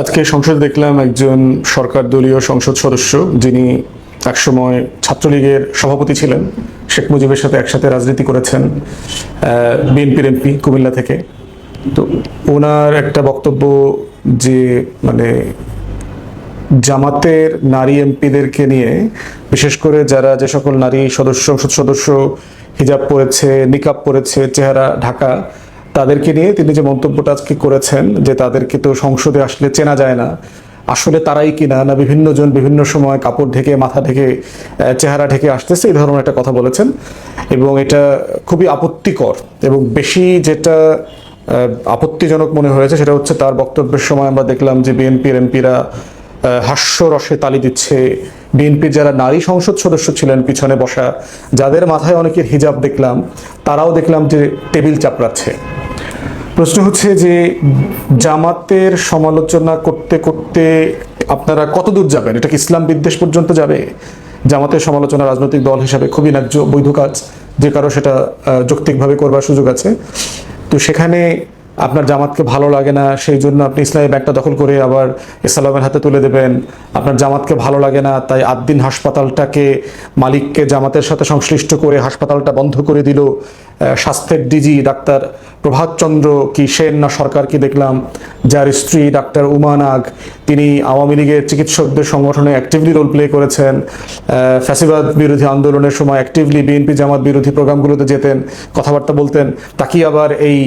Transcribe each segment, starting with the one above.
আজকে সংসদে দেখলাম একজন সরকার দলীয় সংসদ সদস্য যিনি একসময় ছাত্রলীগের সভাপতি ছিলেন, শেখ মুজিবের সাথে একসাথে রাজনীতি করেছেন, বিএনপির এমপি কুমিল্লা থেকে। তো ওনার একটা বক্তব্য যে মানে জামাতের নারী এমপিদেরকে নিয়ে, বিশেষ করে যারা যে সকল নারী সংসদ সদস্য হিজাব পরেছে, নিকাব পরেছে, চেহারা ঢাকা, তাদেরকে নিয়ে তিনি যে মন্তব্যটা আজকে করেছেন যে তাদেরকে তো সংসদে আসলে চেনা যায় না, আসলে তারাই কিনা না বিভিন্ন জন বিভিন্ন সময় কাপড় ঢেকে, মাথা ঢেকে, চেহারা ঢেকে আসতেছে, এই ধরনের একটা কথা বলেছেন। এবং এটা খুবই আপত্তিকর। এবং বেশি যেটা আপত্তিজনক মনে হয়েছে সেটা হচ্ছে তার বক্তব্যের সময় আমরা দেখলাম যে বিএনপির এমপিরা হাস্যরসে তালি দিচ্ছে। বিএনপির যারা নারী সংসদ সদস্য ছিলেন পিছনে বসা, যাদের মাথায় অনেকের হিজাব দেখলাম, তারাও দেখলাম যে টেবিল চাপড়াচ্ছে। প্রশ্ন হচ্ছে যে জামাতের সমালোচনা করতে করতে আপনারা কতদূর যাবেন? এটা কি ইসলাম বিদ্বেষ পর্যন্ত যাবে? জামাতের সমালোচনা রাজনৈতিক দল হিসাবে খুবই ন্যায্য, বৈধ কাজ, যে কারো সেটা যৌক্তিকভাবে করবার সুযোগ আছে। তো সেখানে আপনার জামাতকে ভালো লাগে না, সেই জন্য আপনি ইসলামী ব্যাংকটা দখল করে আবার ইসলামের হাতে তুলে দেবেন। আপনার জামাতকে ভালো লাগে না, তাই আদ্দিন হাসপাতালটাকে মালিককে জামাতের সাথে সংশ্লিষ্ট করে হাসপাতালটা বন্ধ করে দিল স্বাস্থ্যের ডিজি ডাক্তার প্রভাত চন্দ্র কি সেন না সরকার কি দেখলাম, যার স্ত্রী ডাক্তার উমা নাগ, তিনি আওয়ামী লীগের চিকিৎসকদের সংগঠনে অ্যাক্টিভলি রোল প্লে করেছেন, ফ্যাসিবাদ বিরোধী আন্দোলনের সময় অ্যাক্টিভলি বিএনপি জামাত বিরোধী প্রোগ্রামগুলোতে যেতেন, কথাবার্তা বলতেন। তাকে আবার এই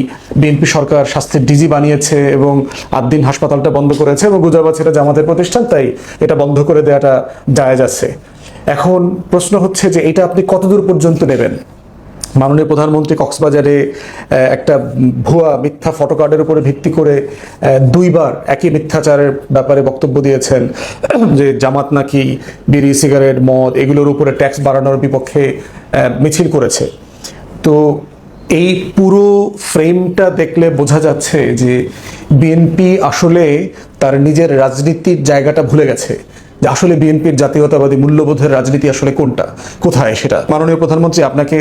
বিএনপি সরকার স্বাস্থ্যের ডিজি বানিয়েছে এবং আদ্দিন হাসপাতালটা বন্ধ করেছে এবং গুজব আছে এটা জামাতের প্রতিষ্ঠান, তাই এটা বন্ধ করে দেওয়াটা জায়েজ আছে। এখন প্রশ্ন হচ্ছে যে এটা আপনি কতদূর পর্যন্ত নেবেন? মাননীয় প্রধানমন্ত্রী কক্সবাজারে একটা ভুয়া মিথ্যা ফটোকার্ডের উপরে ভিত্তি করে দুইবার একই মিথ্যাচারের ব্যাপারে বক্তব্য দিয়েছেন যে জামাত নাকি বিড়ি, সিগারেট, মদ এগুলোর উপরে ট্যাক্স বাড়ানোর বিপক্ষে মিছিল করেছে। তো এই পুরো ফ্রেমটা দেখলে বোঝা যাচ্ছে যে বিএনপি আসলে তার নিজের রাজনীতির জায়গাটা ভুলে গেছে, যে আসলে বিএনপির জাতীয়তাবাদী মূল্যবোধের রাজনীতি আসলে কোনটা, কোথায় সেটা। মাননীয় প্রধানমন্ত্রী, আপনাকে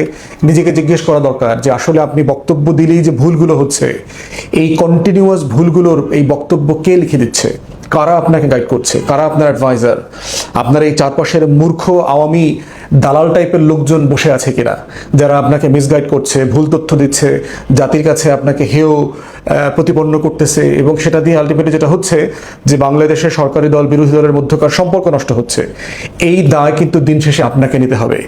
নিজেকে জিজ্ঞেস করা দরকার যে আসলে আপনি বক্তব্য দিলেই যে ভুলগুলো হচ্ছে, এই কন্টিনিউয়াস ভুলগুলোর এই বক্তব্য কে লিখে দিচ্ছে? কারা আপনাকে গাইড করছে? কারা আপনার অ্যাডভাইজার? আপনার এই চারপাশের মূর্খ আওয়ামী দালাল টাইপের লোকজন বসে আছে কিনা, যারা আপনাকে মিসগাইড করছে, ভুল তথ্য দিচ্ছে, জাতির কাছে আপনাকে হেয় প্রতিপন্ন করতেছে, এবং সেটা দিয়ে আলটিমেটলি যেটা হচ্ছে যে বাংলাদেশের সরকারি দল বিরোধী দলের মধ্যকার সম্পর্ক নষ্ট হচ্ছে। এই দায় কিন্তু দিন শেষে আপনাকে নিতে হবে।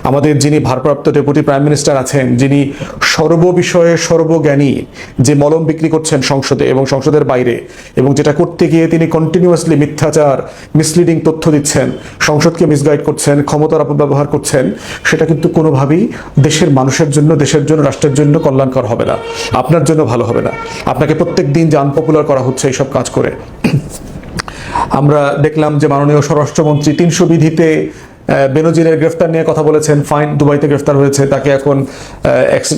আমাদের যিনি ভারপ্রাপ্ত ডেপুটি প্রাইম মিনিস্টার আছেন, যিনি সর্ববিষয়ে সর্বজ্ঞানী, যে মলম বিক্রি করছেন সংসদে এবং সংসদের বাইরে, এবং যেটা করতে গিয়ে তিনি কন্টিনিউয়াসলি মিথ্যাচার, মিসলিডিং তথ্য দিচ্ছেন, সংসদকে মিসগাইড করছেন, ক্ষমতার অপব্যবহার করছেন, সেটা কিন্তু কোনোভাবেই দেশের মানুষের জন্য, দেশের জন্য, রাষ্ট্রের জন্য কল্যাণকর হবে না, আপনার জন্য ভালো হবে না। আপনাকে প্রত্যেক দিন যে আনপপুলার করা হচ্ছে এইসব কাজ করে। আমরা দেখলাম যে মাননীয় স্বরাষ্ট্রমন্ত্রী ৩০০ বিধিতে বেনজিরের গ্রেফতার নিয়ে কথা বলেছেন। ফাইন, দুবাইতে গ্রেফতার হয়েছে, তাকে এখন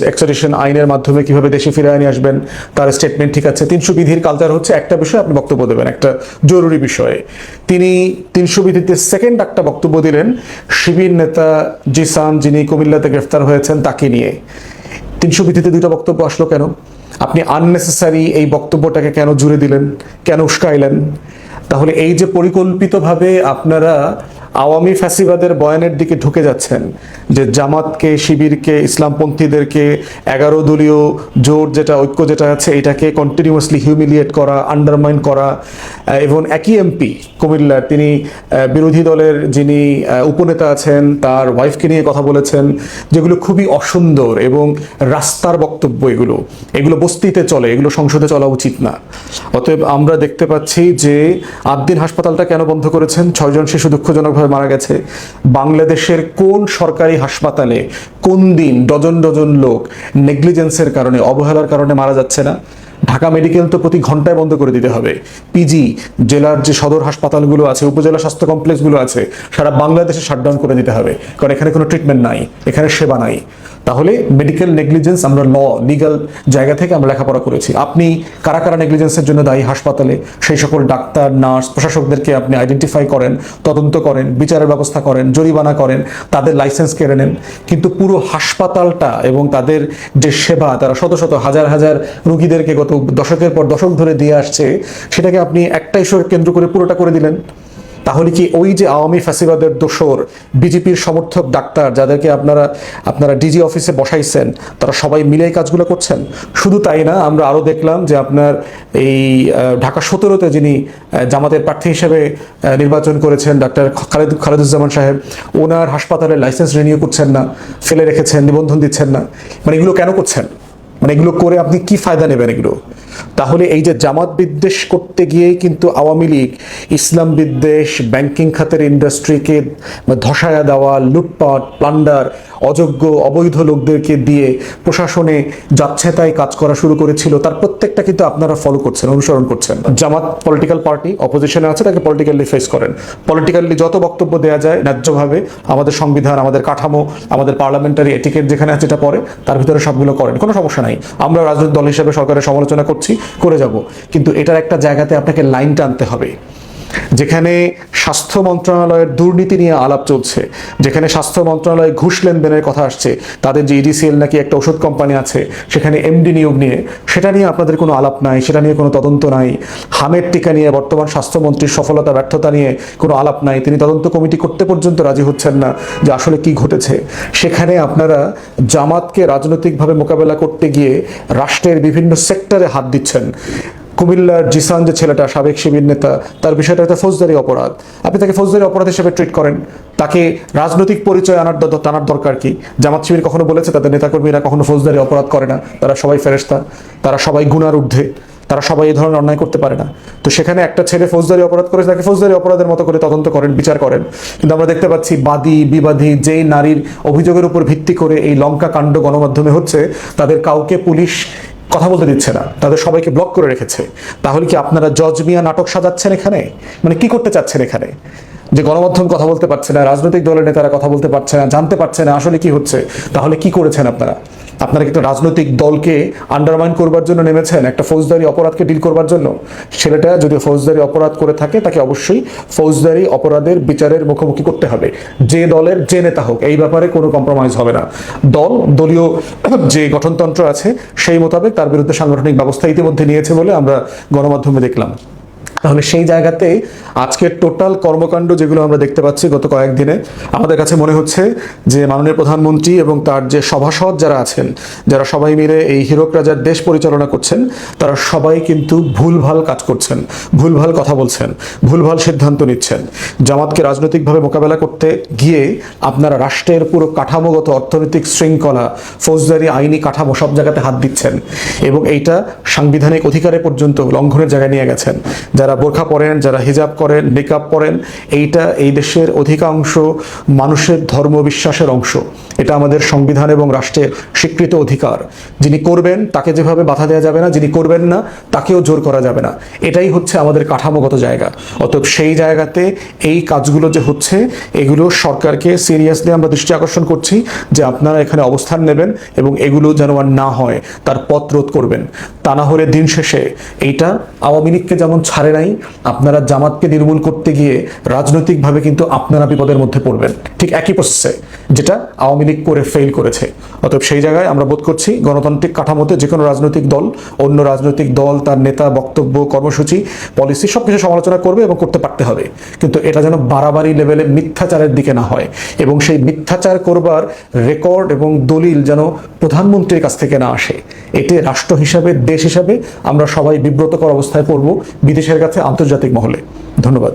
এক্সট্রাডিশন আইনের মাধ্যমে কিভাবে দেশে ফিরে নিয়ে আসবেন তার স্টেটমেন্ট ঠিক আছে। ৩০০ বিধির কালচার হচ্ছে একটা বিষয় আপনি বক্তব্য দেবেন, একটা জরুরি বিষয়ে। তিনি ৩০০ বিধিতে সেকেন্ড একটা বক্তব্য দিলেন শিবির নেতা জিসান, যিনি কুমিল্লাতে গ্রেফতার হয়েছেন, তাকে নিয়ে। ৩০০ বিধিতে দুইটা বক্তব্য আসলো কেন? আপনি আননেসেসারি এই বক্তব্যটাকে কেন জুড়ে দিলেন, কেন উস্কাইলেন? তাহলে এই যে পরিকল্পিতভাবে আপনারা আওয়ামী ফ্যাসিবাদের বয়ানের দিকে ঢুকে যাচ্ছেন, যে জামাতকে, শিবিরকে, ইসলামপন্থীদেরকে, 11 দলীয় জোট যেটা, ঐক্য যেটা আছে, এটাকে কন্টিনিউয়াসলি হিউমিলিয়েট করা, আন্ডারমাইন করা, এবং একই এমপি কুমিল্লার তিনি বিরোধী দলের যিনি উপনেতা আছেন তার ওয়াইফকে নিয়ে কথা বলেছেন, যেগুলো খুবই অসুন্দর এবং রাস্তার বক্তব্য। এগুলো বস্তিতে চলে, এগুলো সংসদে চলা উচিত না। অতএব আমরা দেখতে পাচ্ছি যে আদ্দিন হাসপাতালটা কেন বন্ধ করেছেন? 6 জন শিশু দুঃখজনকভাবে মারা গেছে। বাংলাদেশের কোন সরকারি হাসপাতালে কোন দিন ডজন ডজন লোক নেগলিজেন্সের কারণে, অবহেলার কারণে মারা যাচ্ছে না? ঢাকা মেডিকেল তো প্রতি ঘন্টায় বন্ধ করে দিতে হবে। পিজি, জেলার যে সদর হাসপাতালগুলো আছে, উপজেলা স্বাস্থ্য কমপ্লেক্সগুলো আছে, সারা বাংলাদেশে শাটডাউন করে দিতে হবে, কারণ এখানে কোনো ট্রিটমেন্ট নাই, এখানে সেবা নাই। তাহলে মেডিকেল নেগলিজেন্স আমরা লিগ্যাল জায়গা থেকে আমরা লেখাপড়া করেছি। আপনি কারা কারা নেগলিজেন্সের জন্য দায়ী হাসপাতালে, সেই সকল ডাক্তার, নার্স, প্রশাসকদেরকে আপনি আইডেন্টিফাই করেন, তদন্ত করেন, বিচারের ব্যবস্থা করেন, জরিমানা করেন, তাদের লাইসেন্স কেড়ে নেন। কিন্তু পুরো হাসপাতালটা এবং তাদের যে সেবা, তারা শত শত হাজার হাজার রুগীদেরকে গত দশকের পর দশক ধরে দিয়ে আসছে, সেটাকে আপনি একটা ইস্যুকে কেন্দ্র করে পুরোটা করে দিলেন। তাহলে কি ওই যে আওয়ামী ফ্যাসিবাদের দোসর বিজেপির সমর্থক ডাক্তার যাদেরকে আপনারা ডিজি অফিসে বসাইছেন, তারা সবাই মিলে এই কাজগুলো করছেন? শুধু তাই না, আমরা আরও দেখলাম যে আপনার এই ঢাকা 17-তে যিনি জামাতের প্রার্থী হিসেবে নির্বাচন করেছেন, ডাক্তার খালেদুজ্জামান সাহেব, ওনার হাসপাতালের লাইসেন্স রিনিউ করছেন না, ফেলে রেখেছেন, নিবন্ধন দিচ্ছেন না। মানে এগুলো কেন করছেন? মানে এগুলো করে আপনি কি ফায়দা নেবেন এগুলো? তাহলে এই যে জামাত বিদ্বেষ করতে গিয়েই কিন্তু আওয়ামী লীগ ইসলাম বিদ্বেষ, ব্যাংকিং খাতের ইন্ডাস্ট্রিকে ধসায়া দেওয়া, লুটপাট, প্লান্ডার, অযোগ্য অবৈধ লোকদেরকে দিয়ে প্রশাসনে যাচ্ছে তাই কাজ করা শুরু করেছিল, তার প্রত্যেকটা কিন্তু আপনারা ফলো করছেন, অনুসরণ করছেন। জামাত পলিটিক্যাল পার্টি, অপোজিশনে আছে, তাকে পলিটিক্যালি ফেস করেন। পলিটিক্যালি যত বক্তব্য দেওয়া যায় ন্যায্যভাবে, আমাদের সংবিধান, আমাদের কাঠামো, আমাদের পার্লামেন্টারি এটিকেট যেখানে আছে যেটা পড়ে, তার ভিতরে সবগুলো করেন, কোনো সমস্যা নাই। আমরা রাজনৈতিক দল হিসেবে সরকারের সমালোচনা করছি, করে যাব, কিন্তু এটার একটা জায়গাতে আপনাকে লাইন টানতে হবে। যেখানে স্বাস্থ্য মন্ত্রণালয়ের দুর্নীতি নিয়ে আলাপ চলছে, যেখানে স্বাস্থ্য মন্ত্রণালয়ে ঘুষ লেনদেনের কথা আসছে, তাদের যে ইডিসিএল নাকি একটা ওষুধ কোম্পানি আছে, সেখানে এমডি নিয়োগ নিয়ে, সেটা নিয়ে আপনাদের কোনো আলাপ নাই, সেটা নিয়ে কোনো তদন্ত নাই। হামের টিকা নিয়ে বর্তমান স্বাস্থ্যমন্ত্রীর সফলতা ব্যর্থতা নিয়ে কোনো আলাপ নাই, তিনি তদন্ত কমিটি করতে পর্যন্ত রাজি হচ্ছেন না যে আসলে কি ঘটেছে। সেখানে আপনারা জামাতকে রাজনৈতিকভাবে মোকাবেলা করতে গিয়ে রাষ্ট্রের বিভিন্ন সেক্টরে হাত দিচ্ছেন। কুমিল্লার জিসান যে ছেলেটা, সাবেক শিবির নেতা, তার বিষয়টা একটা ফৌজদারি অপরাধ, আপনি তাকে ফৌজদারি অপরাধ হিসেবে ট্রিট করেন। তাকে রাজনৈতিক পরিচয় টানার দরকার কি? জামাত শিবির কখনো বলেছে তাদের নেতাকর্মীরা কখনো ফৌজদারি অপরাধ করে না, তারা সবাই ফেরেশতা, তারা সবাই গুনার ঊর্ধ্বে, তারা সবাই এই ধরনের অন্যায় করতে পারে না। তো সেখানে একটা ছেলে ফৌজদারি অপরাধ করেছে, তাকে ফৌজদারি অপরাধের মতো করে তদন্ত করেন, বিচার করেন। কিন্তু আমরা দেখতে পাচ্ছি বাদী বিবাদী যেই নারীর অভিযোগের উপর ভিত্তি করে এই লঙ্কা কাণ্ড গণমাধ্যমে হচ্ছে, তাদের কাউকে পুলিশ কথা বলতে দিচ্ছে না, তাদের সবাইকে ব্লক করে রেখেছে। তাহলে কি আপনারা জজ মিয়া নাটক সাজাচ্ছেন এখানে? মানে কি করতে চাচ্ছেন এখানে? যে গণমাধ্যম কথা বলতে পারছে না, রাজনৈতিক দলের নেতারা কথা বলতে পারছে না, জানতে পারছে না আসলে কি হচ্ছে, তাহলে কি করেছেন আপনারা? আপনারা কিন্তু রাজনৈতিক দলকে আন্ডারমাইন করবার জন্য নেমেছেন, একটা ফৌজদারি অপরাধকে ডিল করবার জন্য। ছেলেটা যদি ফৌজদারি অপরাধ করে থাকে, তাকে অবশ্যই ফৌজদারি অপরাধের বিচারের মুখোমুখি করতে হবে, যে দলের যে নেতা হোক। এই ব্যাপারে কোনো কম্প্রোমাইজ হবে না। দলীয় যে গঠনতন্ত্র আছে সেই মোতাবেক তার বিরুদ্ধে সাংগঠনিক ব্যবস্থা ইতিমধ্যে নিয়েছে বলে আমরা গণমাধ্যমে দেখলাম। তাহলে সেই জায়গাতে আজকের টোটাল কর্মকাণ্ড যেগুলো আমরা দেখতে পাচ্ছি গত কয়েকদিনে, আমাদের কাছে মনে হচ্ছে যে মাননীয় প্রধানমন্ত্রী এবং তার যে সভাসদ যারা আছেন, যারা সবাই মিলে এই হীরক রাজার দেশ পরিচালনা করছেন, তারা সবাই কিন্তু ভুলভাল কাজ করছেন, ভুলভাল কথা বলছেন, ভুলভাল সিদ্ধান্ত নিচ্ছেন। জামাতকে রাজনৈতিকভাবে মোকাবেলা করতে গিয়ে আপনারা রাষ্ট্রের পুরো কাঠামোগত অর্থনৈতিক শৃঙ্খলা, ফৌজদারি আইনি কাঠামো সব জায়গাতে হাত দিচ্ছেন এবং এইটা সাংবিধানিক অধিকারে পর্যন্ত লঙ্ঘনের জায়গায় নিয়ে গেছেন। যারা বোরখা পরেন, যারা হিজাব করেন, নিকাব পরেন, এইটা এই দেশের অধিকাংশ মানুষের ধর্ম বিশ্বাসের অংশ। এটা আমাদের সংবিধান এবং রাষ্ট্রের স্বীকৃত অধিকার। যিনি করবেন তাকে যেভাবে বাধা দেওয়া যাবে না, যিনি করবেন না তাকেও জোর করা যাবে না। এটাই হচ্ছে আমাদের কাঠামোগত জায়গা। অতএব সেই জায়গাতে এই কাজগুলো যে হচ্ছে, এগুলো সরকারকে সিরিয়াসলি আমরা দৃষ্টি আকর্ষণ করছি যে আপনারা এখানে অবস্থান নেবেন এবং এগুলো যেন আর না হয় তার পথ রোধ করবেন। তা না হলে দিন শেষে এইটা আওয়ামী লীগকে যেমন ছাড়ে নাই, আপনারা জামাতকে নির্মূল করতে গিয়ে রাজনৈতিকভাবে কিন্তু আপনারা বিপদের মধ্যে পড়বেন, ঠিক একই প্রসেসে যেটা আওয়ামী লীগ করে ফেল করেছে। অতএব সেই জায়গায় আমরা বোধ করছি গণতান্ত্রিক কাঠামোতে যে কোনো রাজনৈতিক দল, অন্য রাজনৈতিক দল তার নেতা, বক্তব্য, কর্মসূচি, পলিসি সবকিছু সমালোচনা করবে এবং করতে পারতে হবে, কিন্তু এটা যেন বাড়াবাড়ি লেভেলে মিথ্যাচারের দিকে না হয় এবং সেই মিথ্যাচার করবার রেকর্ড এবং দলিল যেন প্রধানমন্ত্রীর কাছ থেকে না আসে। এতে রাষ্ট্র হিসাবে, দেশ হিসাবে আমরা সবাই বিব্রতকর অবস্থায় পড়ব বিদেশের কাছে, আন্তর্জাতিক মহলে। ধন্যবাদ।